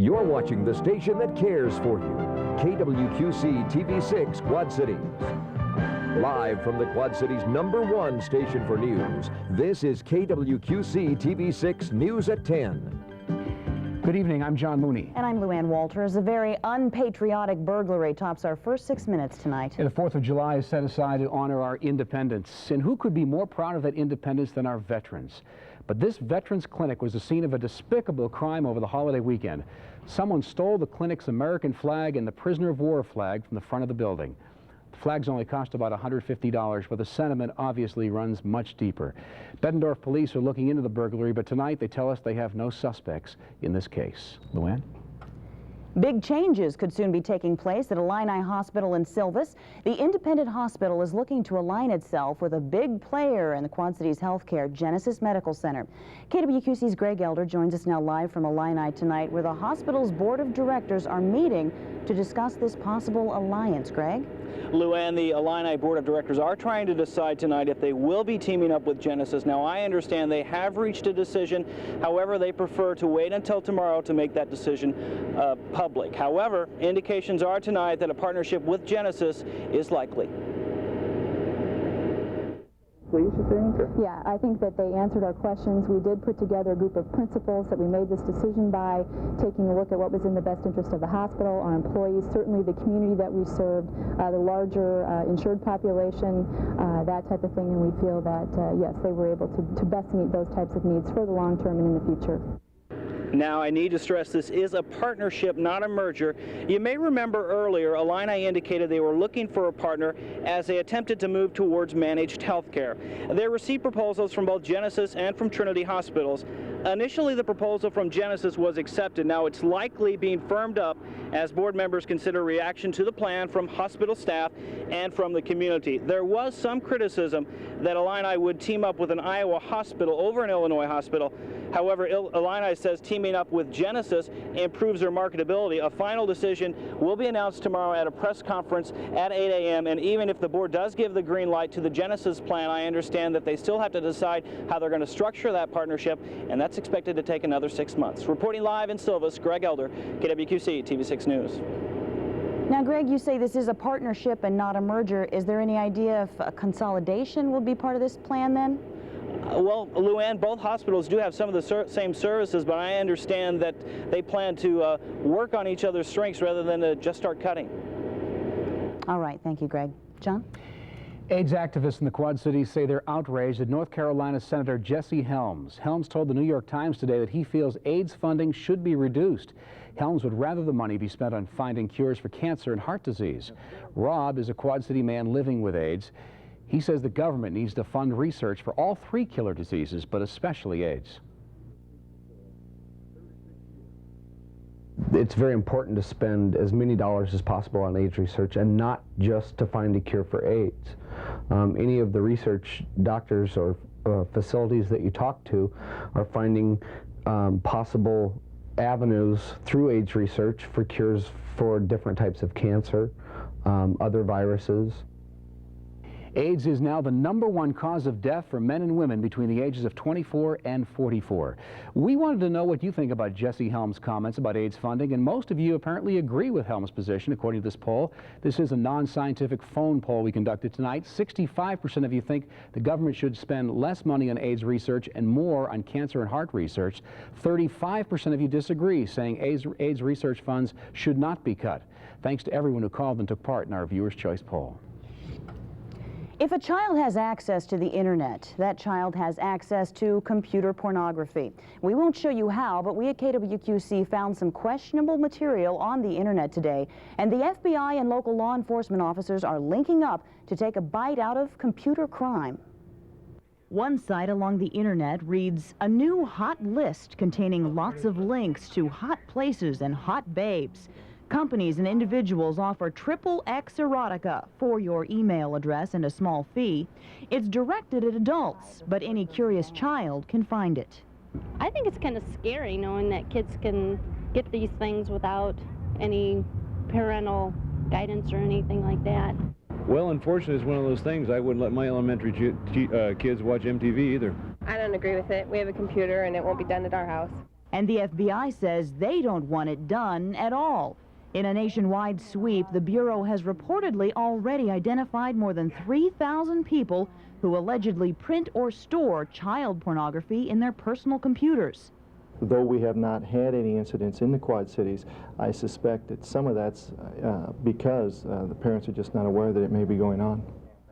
You're watching the station that cares for you. KWQC-TV6 Quad Cities. Live from the Quad Cities' #1 station for news, this is KWQC-TV6 News at 10. Good evening, I'm John Mooney. And I'm Luann Walters. A very unpatriotic burglary tops our first 6 minutes tonight. The 4th of July is set aside to honor our independence. And who could be more proud of that independence than our veterans? But this veterans clinic was the scene of a despicable crime over the holiday weekend. Someone stole the clinic's American flag and the prisoner of war flag from the front of the building. The flags only cost about $150, but the sentiment obviously runs much deeper. Bettendorf police are looking into the burglary, but tonight they tell us they have no suspects in this case. Luann? Big changes could soon be taking place at Illini Hospital in Silvis. The independent hospital is looking to align itself with a big player in the Quad Cities healthcare, Genesis Medical Center. KWQC's Greg Elder joins us now live from Illini tonight, where the hospital's board of directors are meeting to discuss this possible alliance. Greg? Luann, the Illini Board of Directors are trying to decide tonight if they will be teaming up with Genesis. Now, I understand they have reached a decision. However, they prefer to wait until tomorrow to make that decision public. However, indications are tonight that a partnership with Genesis is likely. Please, if they answer. Yeah, I think that they answered our questions. We did put together a group of principals that we made this decision by, taking a look at what was in the best interest of the hospital, our employees, certainly the community that we served, the larger insured population, that type of thing, and we feel that, yes, they were able to best meet those types of needs for the long term and in the future. Now, I need to stress this is a partnership, not a merger. You may remember earlier, Illini indicated they were looking for a partner as they attempted to move towards managed health care. They received proposals from both Genesis and from Trinity Hospitals. Initially, the proposal from Genesis was accepted. Now, it's likely being firmed up as board members consider reaction to the plan from hospital staff and from the community. There was some criticism that Illini would team up with an Iowa hospital over an Illinois hospital. However, Illini says teaming up with Genesis improves their marketability. A final decision will be announced tomorrow at a press conference at 8 a.m. And even if the board does give the green light to the Genesis plan, I understand that they still have to decide how they're going to structure that partnership, and that's expected to take another 6 months. Reporting live in Silvis, Greg Elder, KWQC TV6 News. Now, Greg, you say this is a partnership and not a merger. Is there any idea if a consolidation will be part of this plan then? Well, Luann, both hospitals do have some of the same services, but I understand that they plan to work on each other's strengths rather than to just start cutting. All right. Thank you, Greg. John? AIDS activists in the Quad Cities say they're outraged at North Carolina Senator Jesse Helms. Helms told the New York Times today that he feels AIDS funding should be reduced. Helms would rather the money be spent on finding cures for cancer and heart disease. Rob is a Quad City man living with AIDS. He says the government needs to fund research for all 3 killer diseases, but especially AIDS. It's very important to spend as many dollars as possible on AIDS research, and not just to find a cure for AIDS. Any of the research doctors or facilities that you talk to are finding possible avenues through AIDS research for cures for different types of cancer, other viruses. AIDS is now the #1 cause of death for men and women between the ages of 24 and 44. We wanted to know what you think about Jesse Helms' comments about AIDS funding, and most of you apparently agree with Helms' position, according to this poll. This is a non-scientific phone poll we conducted tonight. 65% of you think the government should spend less money on AIDS research and more on cancer and heart research. 35% of you disagree, saying AIDS research funds should not be cut. Thanks to everyone who called and took part in our Viewer's Choice poll. If a child has access to the internet, that child has access to computer pornography. We won't show you how, but we at KWQC found some questionable material on the internet today, and the FBI and local law enforcement officers are linking up to take a bite out of computer crime. One site along the internet reads, "A new hot list containing lots of links to hot places and hot babes. Companies and individuals offer XXX erotica for your email address and a small fee. It's directed at adults, but any curious child can find it." I think it's kind of scary knowing that kids can get these things without any parental guidance or anything like that. Well, unfortunately, it's one of those things. I wouldn't let my elementary kids watch MTV either. I don't agree with it. We have a computer and it won't be done at our house. And the FBI says they don't want it done at all. In a nationwide sweep, the Bureau has reportedly already identified more than 3,000 people who allegedly print or store child pornography in their personal computers. Though we have not had any incidents in the Quad Cities, I suspect that some of that's because the parents are just not aware that it may be going on.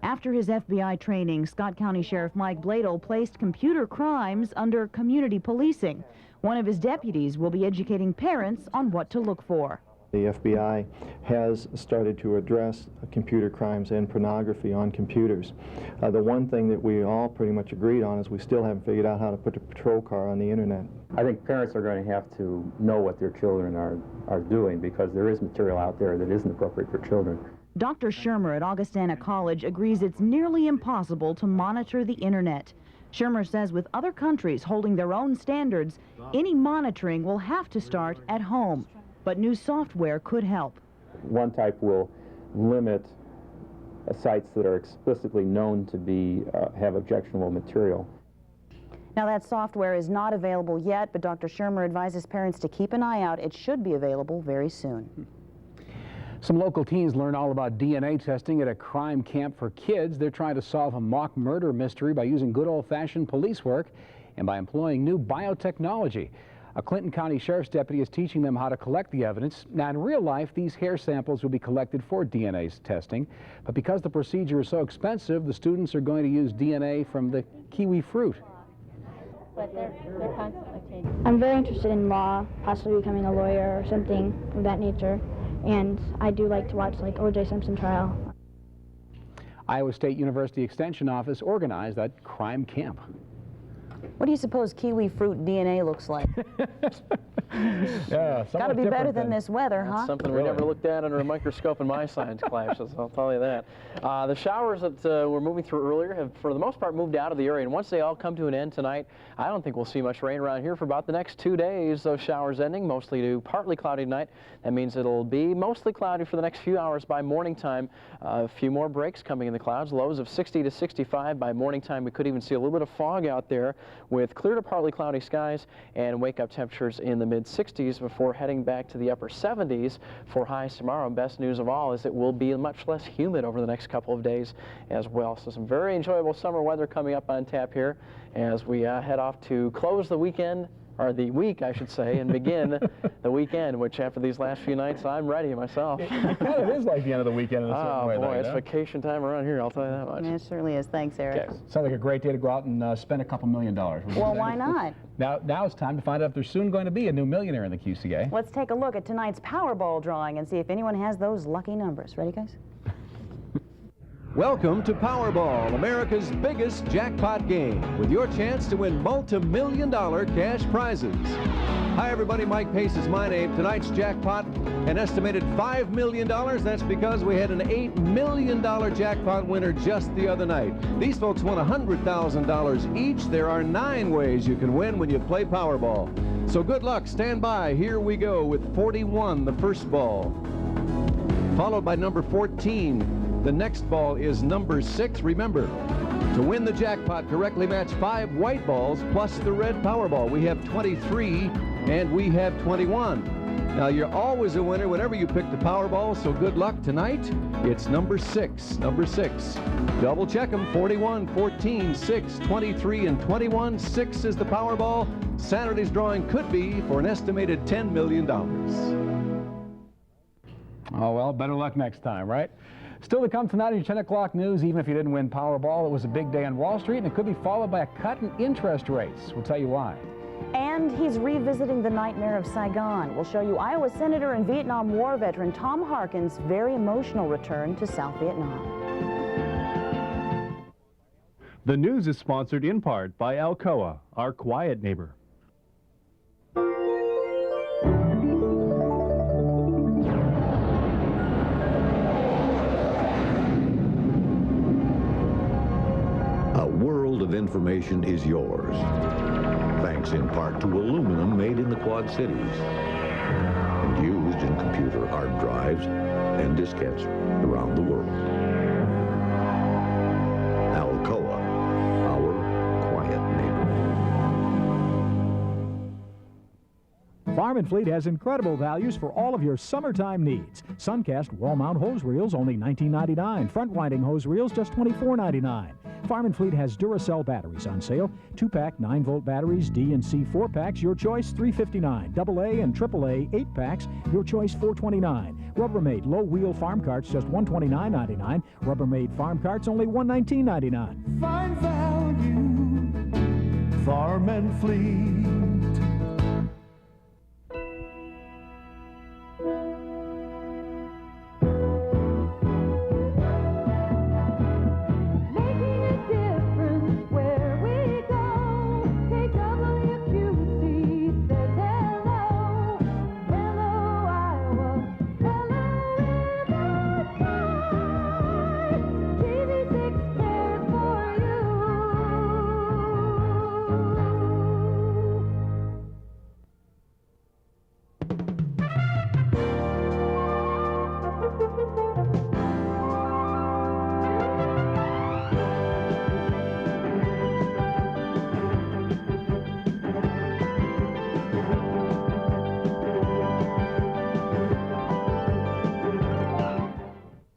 After his FBI training, Scott County Sheriff Mike Bladel placed computer crimes under community policing. One of his deputies will be educating parents on what to look for. The FBI has started to address computer crimes and pornography on computers. The one thing that we all pretty much agreed on is we still haven't figured out how to put a patrol car on the internet. I think parents are going to have to know what their children are doing, because there is material out there that isn't appropriate for children. Dr. Shermer at Augustana College agrees it's nearly impossible to monitor the internet. Shermer says with other countries holding their own standards, any monitoring will have to start at home. But new software could help. One type will limit sites that are explicitly known to be have objectionable material. Now that software is not available yet, but Dr. Shermer advises parents to keep an eye out. It should be available very soon. Some local teens learned all about DNA testing at a crime camp for kids. They're trying to solve a mock murder mystery by using good old-fashioned police work and by employing new biotechnology. A Clinton County Sheriff's deputy is teaching them how to collect the evidence. Now, in real life, these hair samples will be collected for DNA testing, but because the procedure is so expensive, the students are going to use DNA from the kiwi fruit. But they're constantly changing. I'm very interested in law, possibly becoming a lawyer or something of that nature, and I do like to watch like O.J. Simpson trial. Iowa State University Extension Office organized that crime camp. What do you suppose kiwi fruit DNA looks like? Yeah, got to be better than this weather, huh? Something we never looked at under a microscope in my science classes, I'll tell you that. The showers that we're moving through earlier have, for the most part, moved out of the area, and once they all come to an end tonight, I don't think we'll see much rain around here for about the next 2 days. Those showers ending, mostly to partly cloudy tonight. That means it'll be mostly cloudy for the next few hours by morning time. A few more breaks coming in the clouds, lows of 60 to 65 by morning time. We could even see a little bit of fog out there with clear to partly cloudy skies and wake-up temperatures in the mid-60s before heading back to the upper 70s for highs tomorrow. And best news of all is it will be much less humid over the next couple of days as well. So some very enjoyable summer weather coming up on tap here as we head off to close the weekend, or the week, I should say, and begin the weekend, which after these last few nights, I'm ready myself. It kind of is like the end of the weekend in a certain way. Oh, boy, though, it's vacation time around here, I'll tell you that much. Yeah, it certainly is. Thanks, Eric. Okay. Sounds like a great day to go out and spend a couple $1 million. Well, why not? Now it's time to find out if there's soon going to be a new millionaire in the QCA. Let's take a look at tonight's Powerball drawing and see if anyone has those lucky numbers. Ready, guys? Welcome to Powerball, America's biggest jackpot game, with your chance to win multi-million-dollar cash prizes. Hi everybody, Mike Pace is my name. Tonight's jackpot, an estimated $5 million. That's because we had an $8 million jackpot winner just the other night. These folks won $100,000 each. There are 9 ways you can win when you play Powerball. So good luck, stand by. Here we go with 41, the first ball, followed by number 14. The next ball is number 6. Remember, to win the jackpot, correctly match 5 white balls plus the red Powerball. We have 23 and we have 21. Now, you're always a winner whenever you pick the Powerball, so good luck tonight. It's number 6. Number 6. Double check them. 41, 14, 6, 23, and 21. 6 is the Powerball. Saturday's drawing could be for an estimated $10 million. Oh, well, better luck next time, right? Still to come tonight in your 10 o'clock news, even if you didn't win Powerball, it was a big day on Wall Street, and it could be followed by a cut in interest rates. We'll tell you why. And he's revisiting the nightmare of Saigon. We'll show you Iowa Senator and Vietnam War veteran Tom Harkin's very emotional return to South Vietnam. The news is sponsored in part by Alcoa, our quiet neighbor. Of information is yours, thanks in part to aluminum made in the Quad Cities and used in computer hard drives and diskettes around the world. Alcoa, our quiet neighbor. Farm & Fleet has incredible values for all of your summertime needs. Suncast wall-mount hose reels, only $19.99. Front-winding hose reels, just $24.99. Farm & Fleet has Duracell batteries on sale. 2-pack 9-volt batteries, D and C 4-packs, your choice $3.59. AA and AAA 8-packs, your choice $4.29. Rubbermaid low-wheel farm carts, just $129.99. Rubbermaid farm carts, only $119.99. Find value, Farm & Fleet.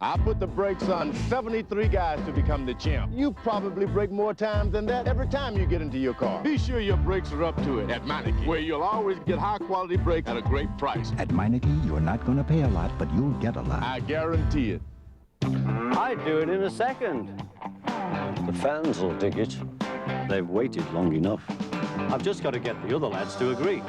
I put the brakes on 73 guys to become the champ. You probably brake more times than that every time you get into your car. Be sure your brakes are up to it at Meineke, where you'll always get high-quality brakes at a great price. At Meineke, you're not going to pay a lot, but you'll get a lot. I guarantee it. I'd do it in a second. The fans will dig it. They've waited long enough. I've just got to get the other lads to agree.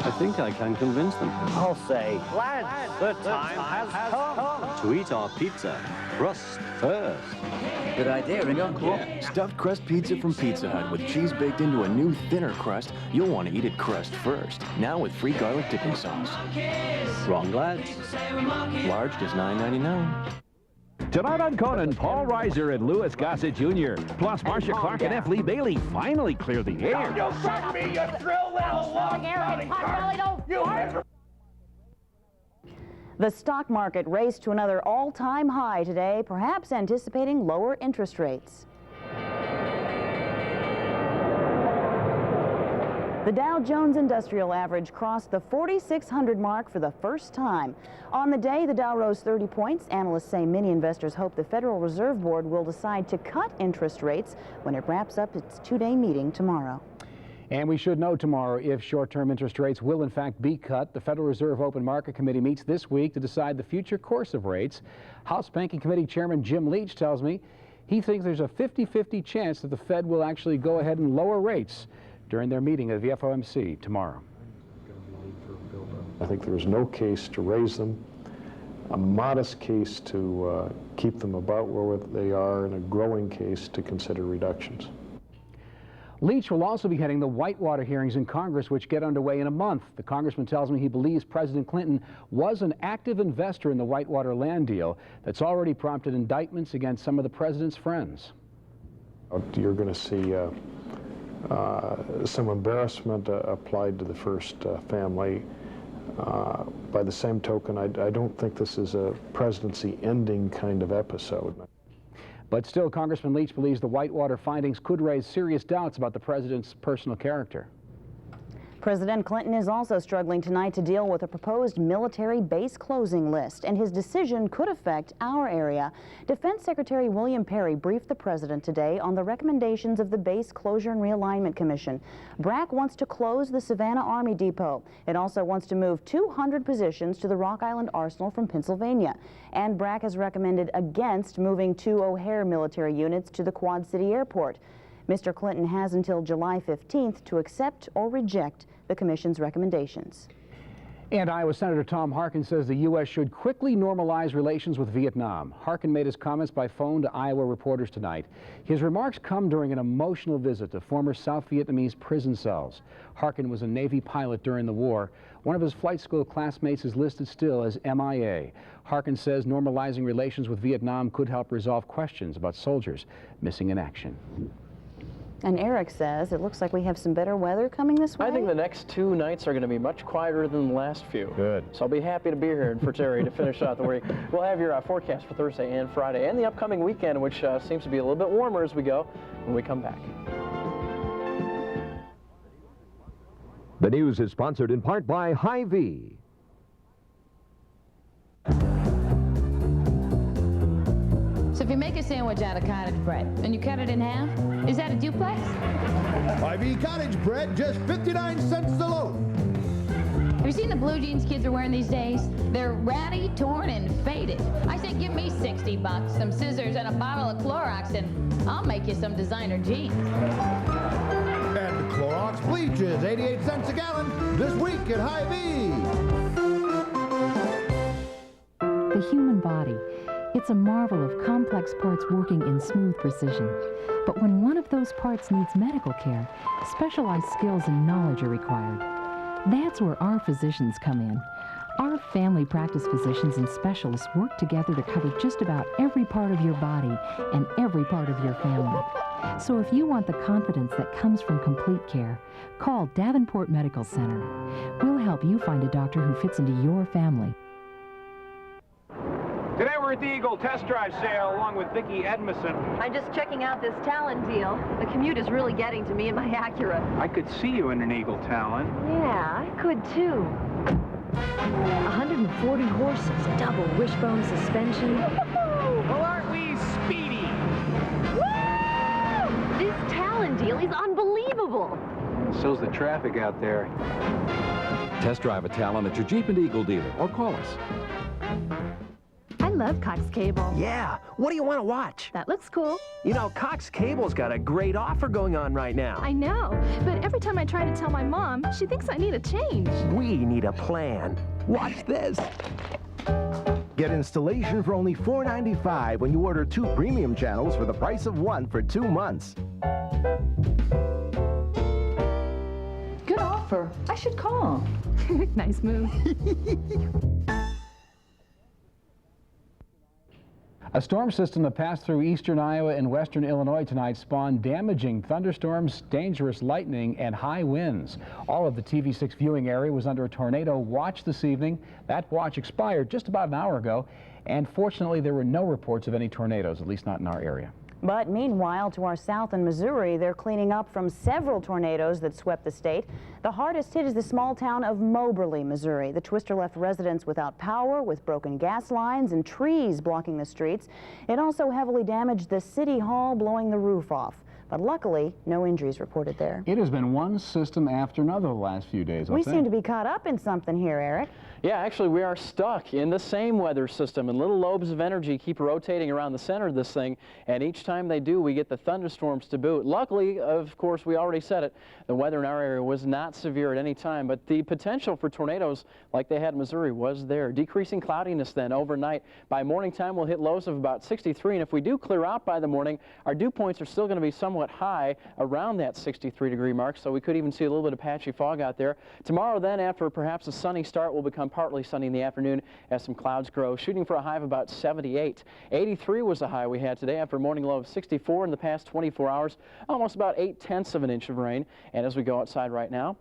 I think I can convince them. I'll say, lads, the time has come to eat our pizza crust first. Good idea, Ringo. Cool. Yeah. Stuffed crust pizza from Pizza Hut with cheese baked into a new, thinner crust. You'll want to eat it crust first. Now with free garlic dipping sauce. Wrong, lads. Large is $9.99. Tonight on Conan, Paul Reiser and Louis Gossett Jr. Plus, Marcia Clark and F. Lee Bailey finally clear the air. You suck me, you thrill little long. The stock market raced to another all-time high today, perhaps anticipating lower interest rates. The Dow Jones Industrial Average crossed the 4,600 mark for the first time. On the day, the Dow rose 30 points. Analysts say many investors hope the Federal Reserve Board will decide to cut interest rates when it wraps up its two-day meeting tomorrow. And we should know tomorrow if short-term interest rates will in fact be cut. The Federal Reserve Open Market Committee meets this week to decide the future course of rates. House Banking Committee Chairman Jim Leach tells me he thinks there's a 50-50 chance that the Fed will actually go ahead and lower rates during their meeting at the FOMC tomorrow. I think there is no case to raise them, a modest case to keep them about where they are, and a growing case to consider reductions. Leach will also be heading the Whitewater hearings in Congress, which get underway in a month. The congressman tells me he believes President Clinton was an active investor in the Whitewater land deal that's already prompted indictments against some of the president's friends. You're going to see some embarrassment applied to the first family. By the same token, I don't think this is a presidency-ending kind of episode. But still, Congressman Leach believes the Whitewater findings could raise serious doubts about the president's personal character. President Clinton is also struggling tonight to deal with a proposed military base closing list, and his decision could affect our area. Defense Secretary William Perry briefed the president today on the recommendations of the Base Closure and Realignment Commission. BRAC wants to close the Savannah Army Depot. It also wants to move 200 positions to the Rock Island Arsenal from Pennsylvania. And BRAC has recommended against moving 2 O'Hare military units to the Quad City Airport. Mr. Clinton has until July 15th to accept or reject the Commission's recommendations. And Iowa Senator Tom Harkin says the U.S. should quickly normalize relations with Vietnam. Harkin made his comments by phone to Iowa reporters tonight. His remarks come during an emotional visit to former South Vietnamese prison cells. Harkin was a Navy pilot during the war. One of his flight school classmates is listed still as MIA. Harkin says normalizing relations with Vietnam could help resolve questions about soldiers missing in action. And Eric says it looks like we have some better weather coming this way. I think the next 2 nights are going to be much quieter than the last few. Good. So I'll be happy to be here for Terry to finish out the week. We'll have your forecast for Thursday and Friday and the upcoming weekend, which seems to be a little bit warmer as we go when we come back. The news is sponsored in part by Hy-Vee. So if you make a sandwich out of cottage bread and you cut it in half, is that a duplex? Hy-Vee cottage bread, just 59 cents a loaf. Have you seen the blue jeans kids are wearing these days? They're ratty, torn, and faded. I say give me 60 bucks, some scissors, and a bottle of Clorox, and I'll make you some designer jeans. And Clorox bleach is 88 cents a gallon this week at Hy-Vee. The human body. It's a marvel of complex parts working in smooth precision. But when one of those parts needs medical care, specialized skills and knowledge are required. That's where our physicians come in. Our family practice physicians and specialists work together to cover just about every part of your body and every part of your family. So if you want the confidence that comes from complete care, call Davenport Medical Center. We'll help you find a doctor who fits into your family. Today we're at the Eagle Test Drive sale along with Vicki Edmondson. I'm just checking out this Talon deal. The commute is really getting to me in my Acura. I could see you in an Eagle Talon. Yeah, I could too. 140 horses, double wishbone suspension. Well, aren't we speedy? Woo! This Talon deal is unbelievable. So's the traffic out there. Test drive a Talon at your Jeep and Eagle dealer or call us. I love Cox Cable. Yeah, what do you want to watch? That looks cool. You know, Cox Cable's got a great offer going on right now. I know, but every time I try to tell my mom, she thinks I need a change. We need a plan. Watch this. Get installation for only $4.95 when you order 2 premium channels for the price of 1 for 2 months. Good offer. I should call. Nice move. A storm system that passed through eastern Iowa and western Illinois tonight spawned damaging thunderstorms, dangerous lightning, and high winds. All of the TV6 viewing area was under a tornado watch this evening. That watch expired just about an hour ago, and fortunately there were no reports of any tornadoes, at least not in our area. But meanwhile, to our south in Missouri, they're cleaning up from several tornadoes that swept the state. The hardest hit is the small town of Moberly, Missouri. The twister left residents without power, with broken gas lines and trees blocking the streets. It also heavily damaged the city hall, blowing the roof off. But luckily, no injuries reported there. It has been one system after another the last few days. We seem to be caught up in something here, Eric. Yeah, actually, we are stuck in the same weather system, and little lobes of energy keep rotating around the center of this thing, and each time they do, we get the thunderstorms to boot. Luckily, of course, we already said it, the weather in our area was not severe at any time, but the potential for tornadoes like they had in Missouri was there. Decreasing cloudiness then overnight. By morning time, we'll hit lows of about 63, and if we do clear out by the morning, our dew points are still going to be somewhat high around that 63-degree mark, so we could even see a little bit of patchy fog out there. Tomorrow then, after perhaps a sunny start, will become partly sunny in the afternoon as some clouds grow, shooting for a high of about 78. 83 was the high we had today after a morning low of 64 in the past 24 hours, almost about 0.8 of an inch of rain. And as we go outside right now,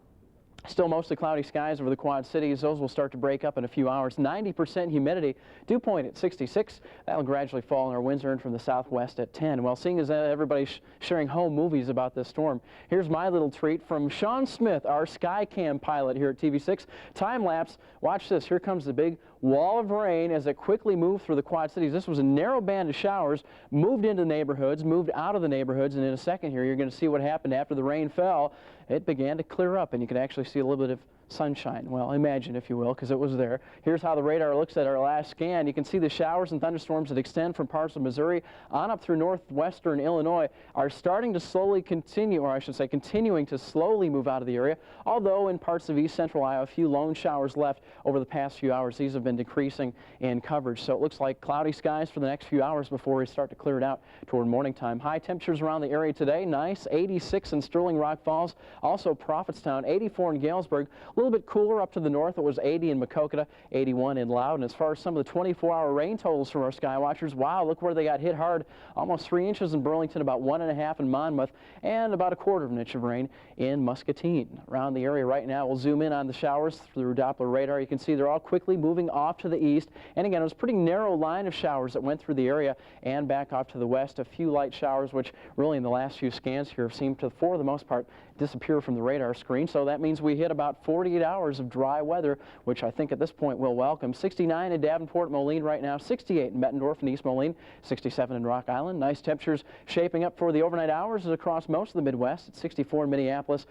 still mostly cloudy skies over the Quad Cities. Those will start to break up in a few hours. 90% humidity, dew point at 66. That'll gradually fall, and our winds are in from the southwest at 10. Well, seeing as everybody's sharing home movies about this storm, here's my little treat from Sean Smith, our Skycam pilot here at TV6. Time lapse. Watch this. Here comes the big wall of rain as it quickly moved through the Quad Cities. This was a narrow band of showers, moved into the neighborhoods, moved out of the neighborhoods, and in a second here, you're going to see what happened after the rain fell. It began to clear up, and you can actually see a little bit of sunshine. Well, imagine, if you will, because it was there. Here's how the radar looks at our last scan. You can see the showers and thunderstorms that extend from parts of Missouri on up through northwestern Illinois are starting to slowly continue, or I should say continuing to slowly move out of the area, although in parts of east central Iowa, a few lone showers left over the past few hours. These have been decreasing in coverage, so it looks like cloudy skies for the next few hours before we start to clear it out toward morning time. High temperatures around the area today, nice, 86 in Sterling Rock Falls, also Prophetstown, 84 in Galesburg. little bit cooler up to the north. It was 80 in Maquoketa, 81 in Loudon. As far as some of the 24-hour rain totals from our sky watchers, wow, look where they got hit hard. Almost 3 inches in Burlington, about 1.5 in Monmouth, and about 1/4 of an inch of rain in Muscatine. Around the area right now, we'll zoom in on the showers through Doppler radar. You can see they're all quickly moving off to the east. And again, it was a pretty narrow line of showers that went through the area and back off to the west. A few light showers, which really in the last few scans here seem to, for the most part, disappear from the radar screen. So that means we hit about 48 hours of dry weather, which I think at this point we'll welcome. 69 in Davenport, Moline right now, 68 in Bettendorf and East Moline, 67 in Rock Island. Nice temperatures shaping up for the overnight hours across most of the Midwest. It's 64 in Minneapolis,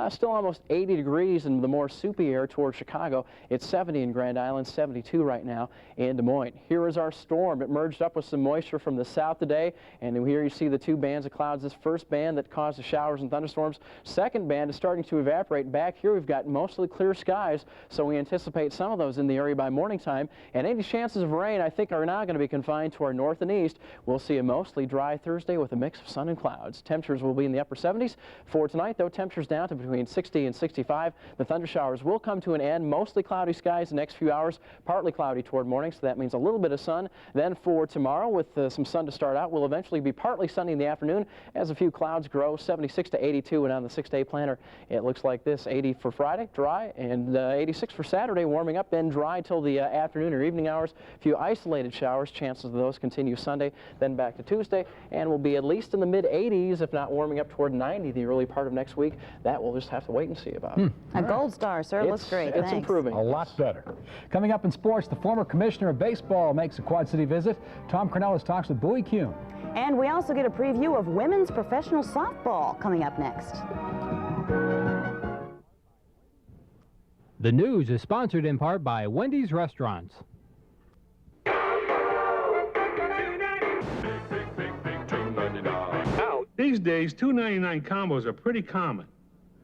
still almost 80 degrees in the more soupy air towards Chicago. It's 70 in Grand Island, 72 right now in Des Moines. Here is our storm. It merged up with some moisture from the south today, and here you see the two bands of clouds. This first band that caused the showers and thunderstorms. Second band is starting to evaporate. Back here we've got mostly clear skies, so we anticipate some of those in the area by morning time, and any chances of rain I think are now going to be confined to our north and east. We'll see a mostly dry Thursday with a mix of sun and clouds. Temperatures will be in the upper 70s. For tonight, though, temperatures down to between 60 and 65. The thunder showers will come to an end. Mostly cloudy skies the next few hours, partly cloudy toward morning, so that means a little bit of sun. Then for tomorrow, with some sun to start out, will eventually be partly sunny in the afternoon as a few clouds grow. 76 to 82, and on the 6-day planner it looks like this: 80 for Friday, dry, and 86 for Saturday, warming up and dry till the afternoon or evening hours. A few isolated showers, chances of those continue Sunday, then back to Tuesday, and will be at least in the mid-80s, if not warming up toward 90 the early part of next week. That we'll just have to wait and see about. A gold star, sir. Looks great. It's Thanks. improving. A lot better. Coming up in sports, the former commissioner of baseball makes a Quad City visit. Tom Cornelis talks with Bowie Kuhn. And we also get a preview of women's professional softball coming up next. The news is sponsored in part by Wendy's Restaurants. Now, these days, $2.99 combos are pretty common.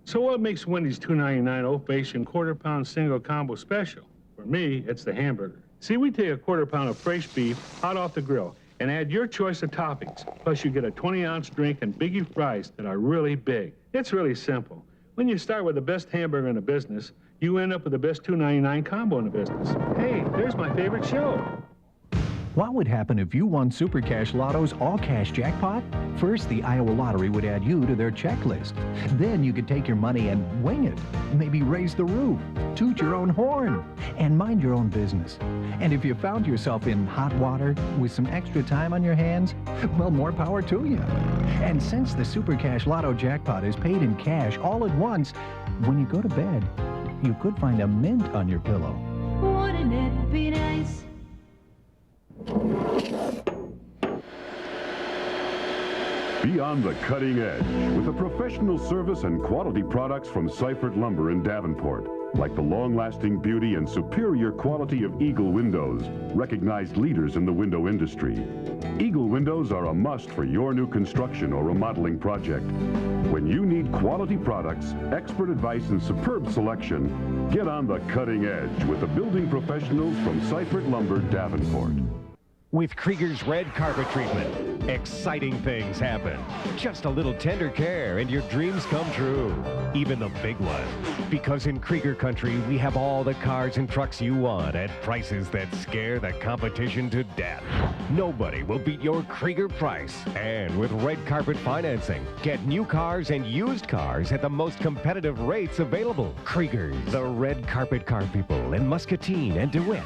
So what makes Wendy's $2.99 oat-based and quarter-pound single combo special? For me, it's the hamburger. See, we take a quarter-pound of fresh beef hot off the grill and add your choice of toppings. Plus, you get a 20-ounce drink and biggie fries that are really big. It's really simple. When you start with the best hamburger in the business, you end up with the best $2.99 combo in the business. Hey, there's my favorite show. What would happen if you won Super Cash Lotto's all-cash jackpot? First, the Iowa Lottery would add you to their checklist. Then you could take your money and wing it. Maybe raise the roof, toot your own horn, and mind your own business. And if you found yourself in hot water with some extra time on your hands, well, more power to you. And since the Super Cash Lotto jackpot is paid in cash all at once, when you go to bed, you could find a mint on your pillow. Wouldn't it be nice? Be on the cutting edge with the professional service and quality products from Seifert Lumber in Davenport, like the long-lasting beauty and superior quality of Eagle windows, recognized leaders in the window industry. Eagle windows are a must for your new construction or remodeling project. When you need quality products, expert advice, and superb selection, get on the cutting edge with the building professionals from Seifert Lumber, Davenport. With Krieger's red carpet treatment, exciting things happen. Just a little tender care and your dreams come true, even the big ones. Because in Krieger country, we have all the cars and trucks you want at prices that scare the competition to death. Nobody will beat your Krieger price. And with red carpet financing, get new cars and used cars at the most competitive rates available. Krieger's, the red carpet car people in Muscatine and DeWitt.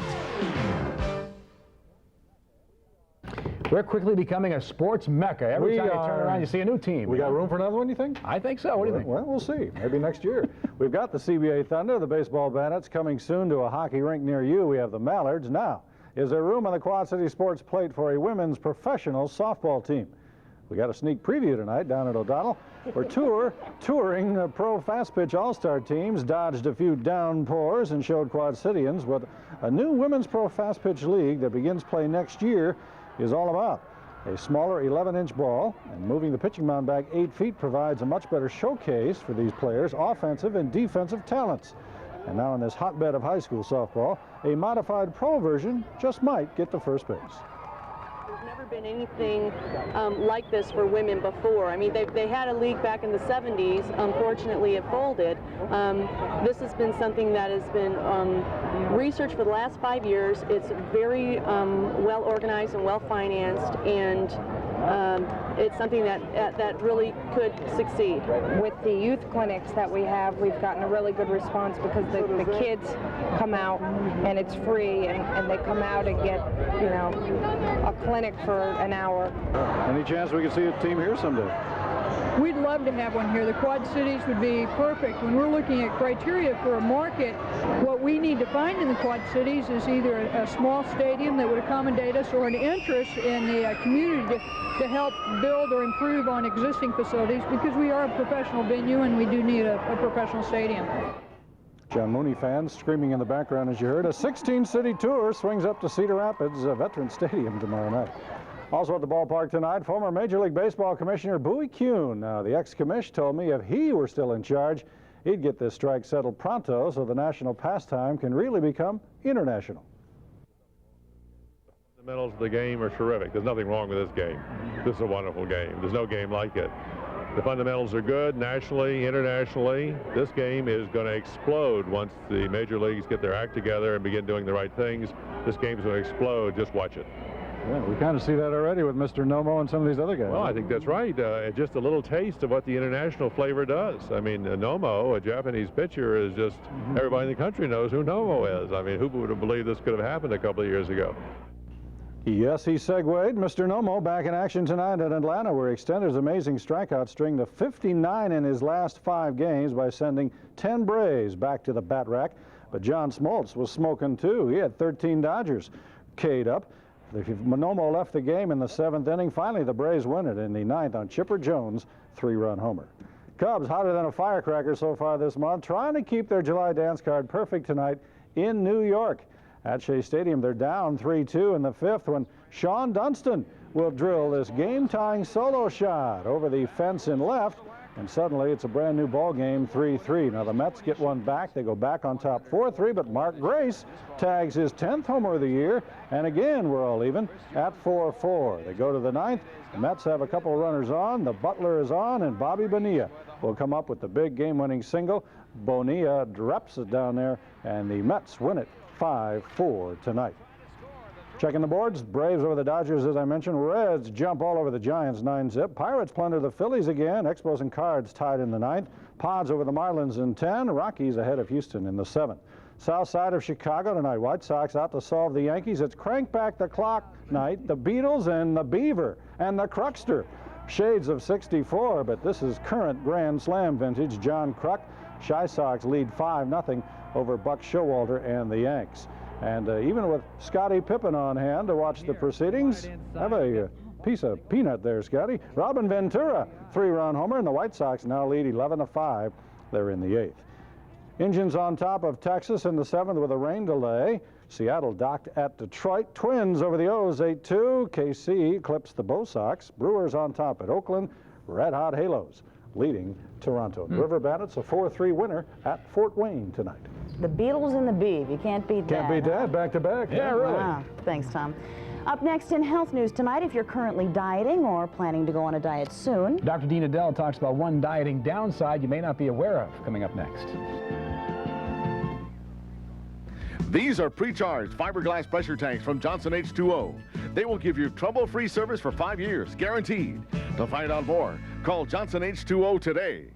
We're quickly becoming a sports mecca. Every time you turn around, you see a new team. We got room for another one, you think? I think so. What do you think? Well, we'll see. Maybe next year. We've got the CBA Thunder, the baseball Bandits, coming soon to a hockey rink near you. We have the Mallards. Now, is there room on the Quad City Sports plate for a women's professional softball team? We got a sneak preview tonight down at O'Donnell, where touring pro fast pitch all-star teams dodged a few downpours and showed Quad Cityans what a new women's pro fast pitch league that begins play next year is all about. A smaller 11-inch ball, and moving the pitching mound back 8 feet provides a much better showcase for these players' offensive and defensive talents. And now in this hotbed of high school softball, a modified pro version just might get to first base. There's never been anything like this for women before. I mean, they had a league back in the 70s. Unfortunately, it folded. This has been something that has been researched for the last 5 years. It's very well organized and well financed, and it's something that really could succeed. With the youth clinics that we have, we've gotten a really good response because the kids come out and it's free, and they come out and get, you know, a clinic for an hour. Any chance we could see a team here someday? We'd love to have one here. The Quad Cities would be perfect. When we're looking at criteria for a market, what we need to find in the Quad Cities is either a small stadium that would accommodate us or an interest in the community to help build or improve on existing facilities, because we are a professional venue and we do need a professional stadium. John Mooney fans screaming in the background, as you heard. A 16-city tour swings up to Cedar Rapids Veterans Stadium tomorrow night. Also at the ballpark tonight, former Major League Baseball Commissioner Bowie Kuhn. Now, the ex-commish told me if he were still in charge, he'd get this strike settled pronto so the national pastime can really become international. The fundamentals of the game are terrific. There's nothing wrong with this game. This is a wonderful game. There's no game like it. The fundamentals are good nationally, internationally. This game is going to explode once the major leagues get their act together and begin doing the right things. This game's going to explode. Just watch it. Yeah, we kind of see that already with Mr. Nomo and some of these other guys. Well, I think that's right. Just a little taste of what the international flavor does. I mean, Nomo, a Japanese pitcher, is just, everybody in the country knows who Nomo is. I mean, who would have believed this could have happened a couple of years ago? Yes, he segued. Mr. Nomo back in action tonight in Atlanta, where he extended his amazing strikeout string to 59 in his last 5 games by sending 10 Braves back to the bat rack. But John Smoltz was smoking too. He had 13 Dodgers K'd up. Nomo left the game in the 7th inning. Finally, the Braves win it in the 9th on Chipper Jones' 3-run homer. Cubs hotter than a firecracker so far this month, trying to keep their July dance card perfect tonight in New York. At Shea Stadium, they're down 3-2 in the 5th when Sean Dunston will drill this game-tying solo shot over the fence in left, and suddenly it's a brand new ball game, 3-3. Now the Mets get one back. They go back on top 4-3, but Mark Grace tags his 10th homer of the year, and again we're all even at 4-4. They go to the 9th. The Mets have a couple of runners on. The Butler is on, and Bobby Bonilla will come up with the big game-winning single. Bonilla drops it down there, and the Mets win it 5-4 tonight. Checking the boards, Braves over the Dodgers, as I mentioned. Reds jump all over the Giants, 9-zip. Pirates plunder the Phillies again. Expos and Cards tied in the 9th. Pods over the Marlins in 10. Rockies ahead of Houston in the 7th. South side of Chicago tonight. White Sox out to solve the Yankees. It's crank back the clock night. The Beatles and the Beaver and the Cruckster. Shades of 64, but this is current Grand Slam vintage. John Kruk. Chi Sox lead 5-0 over Buck Showalter and the Yanks. And even with Scottie Pippen on hand to watch the proceedings, have a piece of peanut there, Scotty. Robin Ventura, 3-run homer, and the White Sox now lead 11-5. They're in the 8th. Indians on top of Texas in the 7th with a rain delay. Seattle docked at Detroit. Twins over the O's, 8-2. KC clips the Bo Sox. Brewers on top at Oakland. Red Hot Halos leading Toronto. River Bandits, a 4-3 winner at Fort Wayne tonight. The Beatles and the Beeve. You can't beat that. Can't beat that. Back to back. Yeah, really. Wow. Thanks, Tom. Up next in health news tonight, if you're currently dieting or planning to go on a diet soon. Dr. Dean Adele talks about one dieting downside you may not be aware of, coming up next. These are pre-charged fiberglass pressure tanks from Johnson H2O. They will give you trouble-free service for 5 years, guaranteed. To find out more, call Johnson H2O today.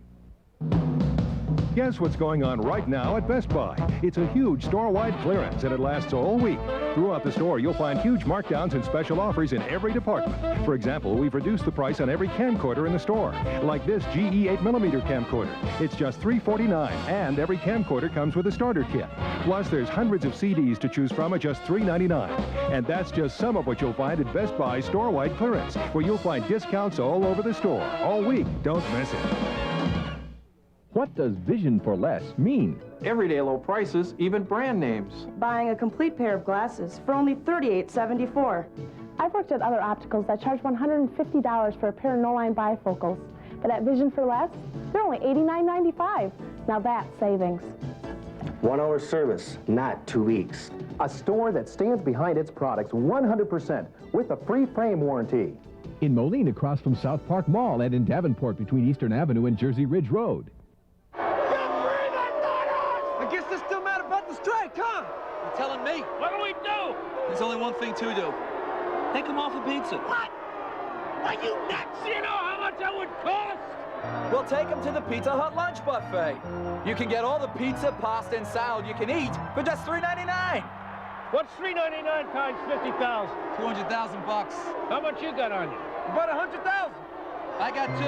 Guess what's going on right now at Best Buy? It's a huge store-wide clearance, and it lasts all week. Throughout the store, you'll find huge markdowns and special offers in every department. For example, we've reduced the price on every camcorder in the store, like this GE 8mm camcorder. It's just $349, and every camcorder comes with a starter kit. Plus, there's hundreds of CDs to choose from at just $3.99. And that's just some of what you'll find at Best Buy's store-wide clearance, where you'll find discounts all over the store, all week. Don't miss it. What does vision for less mean? Everyday low prices, even brand names. Buying a complete pair of glasses for only $38.74. I've worked at other opticals that charge $150 for a pair of no-line bifocals. But at Vision for Less, they're only $89.95. Now that's savings. 1 hour service, not 2 weeks. A store that stands behind its products 100% with a free frame warranty. In Moline, across from South Park Mall, and in Davenport between Eastern Avenue and Jersey Ridge Road. I guess they're still mad about the strike, huh? You're telling me. What do we do? There's only one thing to do. Take them off a pizza. What? Are you nuts? You know how much that would cost? We'll take them to the Pizza Hut lunch buffet. You can get all the pizza, pasta, and salad you can eat for just $3.99. What's $3.99 times 50,000? 200,000 bucks. How much you got on you? About 100,000. I got 2.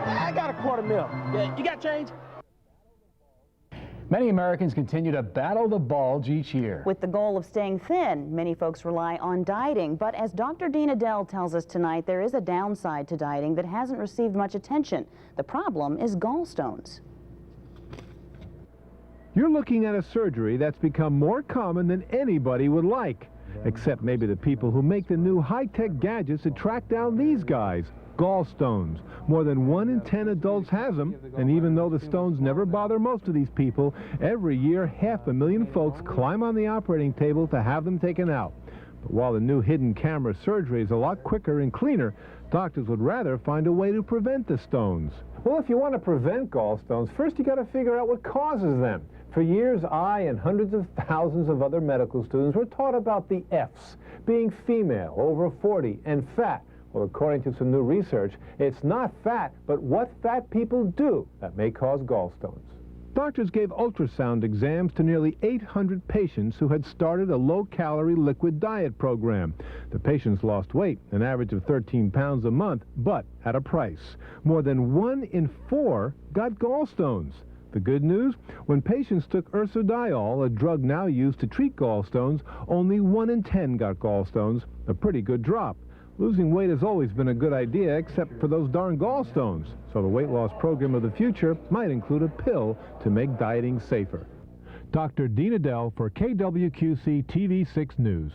I got $250,000. Yeah, you got change? Many Americans continue to battle the bulge each year. With the goal of staying thin, many folks rely on dieting. But as Dr. Dean Adele tells us tonight, there is a downside to dieting that hasn't received much attention. The problem is gallstones. You're looking at a surgery that's become more common than anybody would like, except maybe the people who make the new high-tech gadgets to track down these guys. Gallstones. More than 1 in 10 adults has them, and even though the stones never bother most of these people, every year 500,000 folks climb on the operating table to have them taken out. But while the new hidden camera surgery is a lot quicker and cleaner, doctors would rather find a way to prevent the stones. Well, if you want to prevent gallstones, first you got to figure out what causes them. For years, I and hundreds of thousands of other medical students were taught about the F's, being female, over 40, and fat. Well, according to some new research, it's not fat, but what fat people do that may cause gallstones. Doctors gave ultrasound exams to nearly 800 patients who had started a low-calorie liquid diet program. The patients lost weight, an average of 13 pounds a month, but at a price. More than 1 in 4 got gallstones. The good news? When patients took ursodiol, a drug now used to treat gallstones, only 1 in 10 got gallstones, a pretty good drop. Losing weight has always been a good idea, except for those darn gallstones. So the weight loss program of the future might include a pill to make dieting safer. Dr. Dean Adele for KWQC-TV6 News.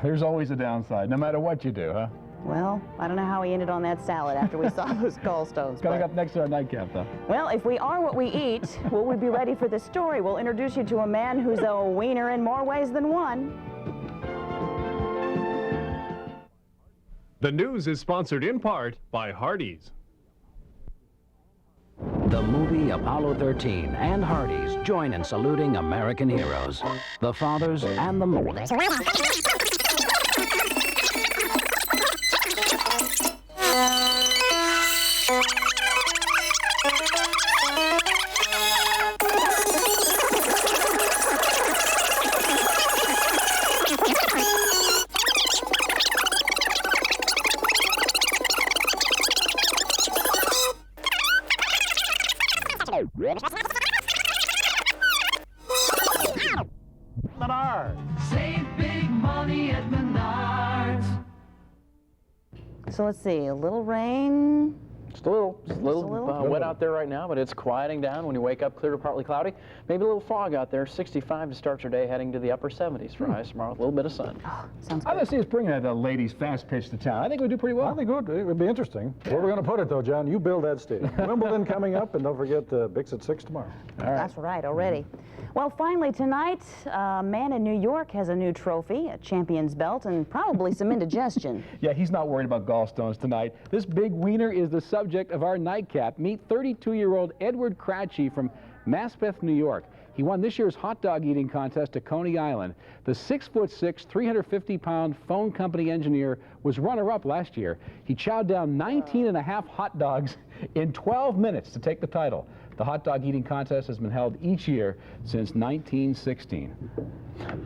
There's always a downside, no matter what you do, huh? Well, I don't know how he ended on that salad after we saw those gallstones. Coming up next to our nightcap, though. Well, if we are what we eat, will we be ready for the story? We'll introduce you to a man who's a wiener in more ways than one. The news is sponsored in part by Hardee's. The movie Apollo 13 and Hardee's join in saluting American heroes, the fathers and the mothers. Save big money at Menards. So let's see, a little rain. Just a little wet out there right now, but it's quieting down when you wake up, clear to partly cloudy. Maybe a little fog out there, 65 to start your day, heading to the upper 70s for highs tomorrow with a little bit of sun. Oh, sounds good. I'd like to see us bring that ladies fast pitch to town. I think we'd do pretty well. I think it would be interesting. Where are we going to put it, though, John? You build that stadium. Wimbledon coming up, and don't forget Bix at 6 tomorrow. All right. That's right, already. Well, finally tonight, a man in New York has a new trophy, a champion's belt, and probably some indigestion. Yeah, he's not worried about gallstones tonight. This big wiener is the subject of our nightcap. Meet 32-year-old Edward Cratchey from Maspeth, New York. He won this year's hot dog eating contest at Coney Island. The 6'6", 350-pound phone company engineer was runner-up last year. He chowed down 19.5 hot dogs in 12 minutes to take the title. The hot dog eating contest has been held each year since 1916.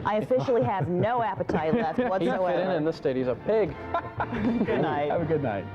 I officially have no appetite left whatsoever. He fit in this state. He's a pig. Good night. Have a good night.